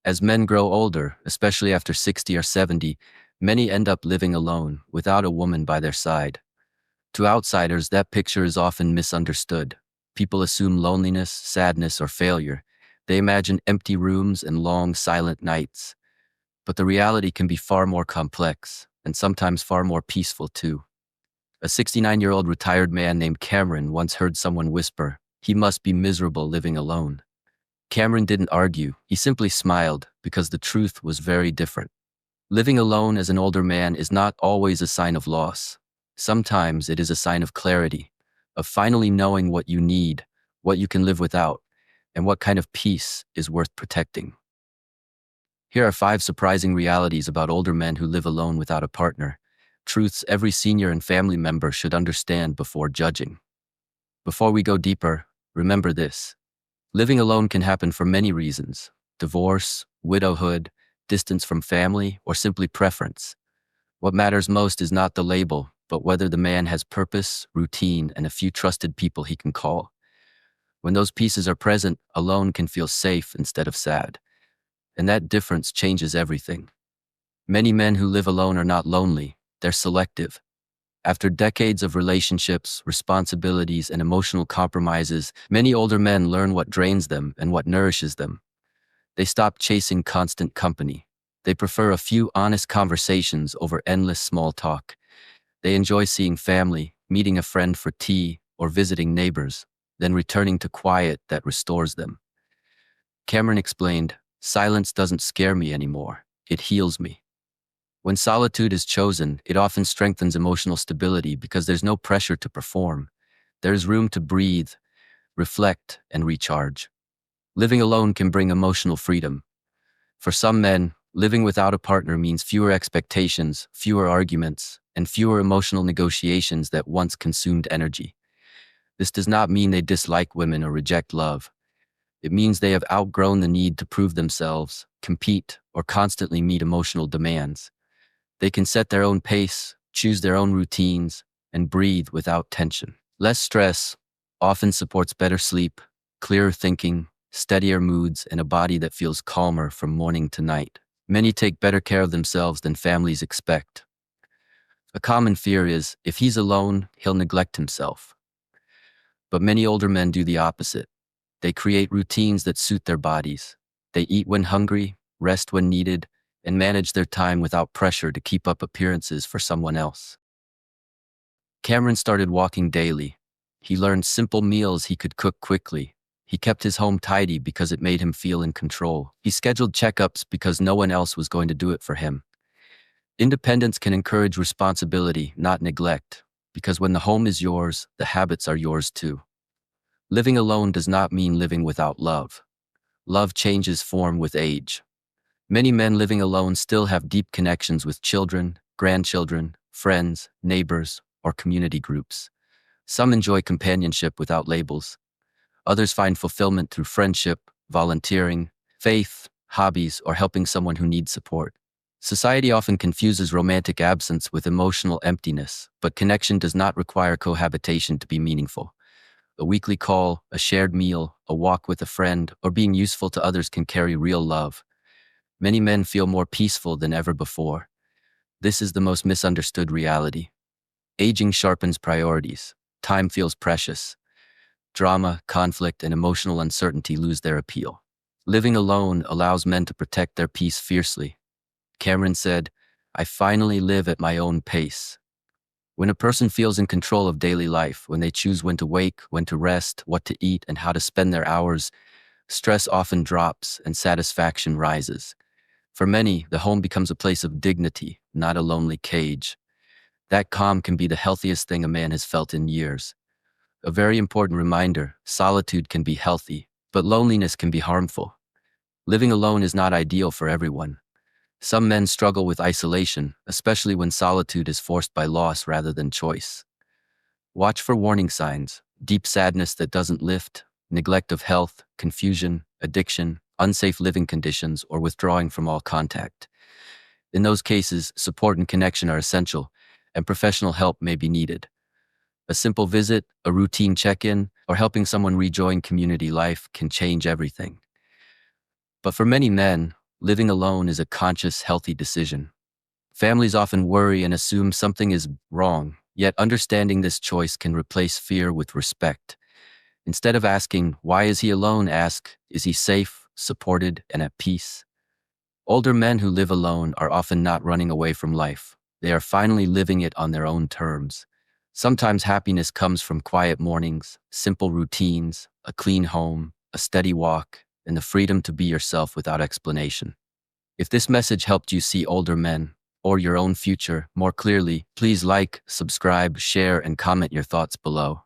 As men grow older, especially after 60 or 70, many end up living alone, without a woman by their side. To outsiders, that picture is often misunderstood. People assume loneliness, sadness, or failure. They imagine empty rooms and long, silent nights. But the reality can be far more complex, and sometimes far more peaceful too. A 69-year-old retired man named Cameron once heard someone whisper, "He must be miserable living alone." Cameron didn't argue, he simply smiled, because the truth was very different. Living alone as an older man is not always a sign of loss. Sometimes it is a sign of clarity, of finally knowing what you need, what you can live without, and what kind of peace is worth protecting. Here are 5 surprising realities about older men who live alone without a partner. Truths every senior and family member should understand before judging. Before we go deeper, remember this. Living alone can happen for many reasons: divorce, widowhood, distance from family, or simply preference. What matters most is not the label, but whether the man has purpose, routine, and a few trusted people he can call. When those pieces are present, alone can feel safe instead of sad. And that difference changes everything. Many men who live alone are not lonely, they're selective. After decades of relationships, responsibilities, and emotional compromises, many older men learn what drains them and what nourishes them. They stop chasing constant company. They prefer a few honest conversations over endless small talk. They enjoy seeing family, meeting a friend for tea, or visiting neighbors, then returning to quiet that restores them. Cameron explained, "Silence doesn't scare me anymore. It heals me." When solitude is chosen, it often strengthens emotional stability because there's no pressure to perform. There's room to breathe, reflect, and recharge. Living alone can bring emotional freedom. For some men, living without a partner means fewer expectations, fewer arguments, and fewer emotional negotiations that once consumed energy. This does not mean they dislike women or reject love. It means they have outgrown the need to prove themselves, compete, or constantly meet emotional demands. They can set their own pace, choose their own routines, and breathe without tension. Less stress often supports better sleep, clearer thinking, steadier moods, and a body that feels calmer from morning to night. Many take better care of themselves than families expect. A common fear is, if he's alone, he'll neglect himself. But many older men do the opposite. They create routines that suit their bodies. They eat when hungry, rest when needed, and manage their time without pressure to keep up appearances for someone else. Cameron started walking daily. He learned simple meals he could cook quickly. He kept his home tidy because it made him feel in control. He scheduled checkups because no one else was going to do it for him. Independence can encourage responsibility, not neglect, because when the home is yours, the habits are yours too. Living alone does not mean living without love. Love changes form with age. Many men living alone still have deep connections with children, grandchildren, friends, neighbors, or community groups. Some enjoy companionship without labels. Others find fulfillment through friendship, volunteering, faith, hobbies, or helping someone who needs support. Society often confuses romantic absence with emotional emptiness, but connection does not require cohabitation to be meaningful. A weekly call, a shared meal, a walk with a friend, or being useful to others can carry real love. Many men feel more peaceful than ever before. This is the most misunderstood reality. Aging sharpens priorities. Time feels precious. Drama, conflict, and emotional uncertainty lose their appeal. Living alone allows men to protect their peace fiercely. Cameron said, "I finally live at my own pace." When a person feels in control of daily life, when they choose when to wake, when to rest, what to eat, and how to spend their hours, stress often drops and satisfaction rises. For many, the home becomes a place of dignity, not a lonely cage. That calm can be the healthiest thing a man has felt in years. A very important reminder: solitude can be healthy, but loneliness can be harmful. Living alone is not ideal for everyone. Some men struggle with isolation, especially when solitude is forced by loss rather than choice. Watch for warning signs: deep sadness that doesn't lift, neglect of health, confusion, addiction, unsafe living conditions, or withdrawing from all contact. In those cases, support and connection are essential, and professional help may be needed. A simple visit, a routine check-in, or helping someone rejoin community life can change everything. But for many men, living alone is a conscious, healthy decision. Families often worry and assume something is wrong, yet understanding this choice can replace fear with respect. Instead of asking, why is he alone, ask, is he safe, supported, and at peace? Older men who live alone are often not running away from life. They are finally living it on their own terms. Sometimes happiness comes from quiet mornings, simple routines, a clean home, a steady walk, and the freedom to be yourself without explanation. If this message helped you see older men, or your own future, more clearly, please like, subscribe, share, and comment your thoughts below.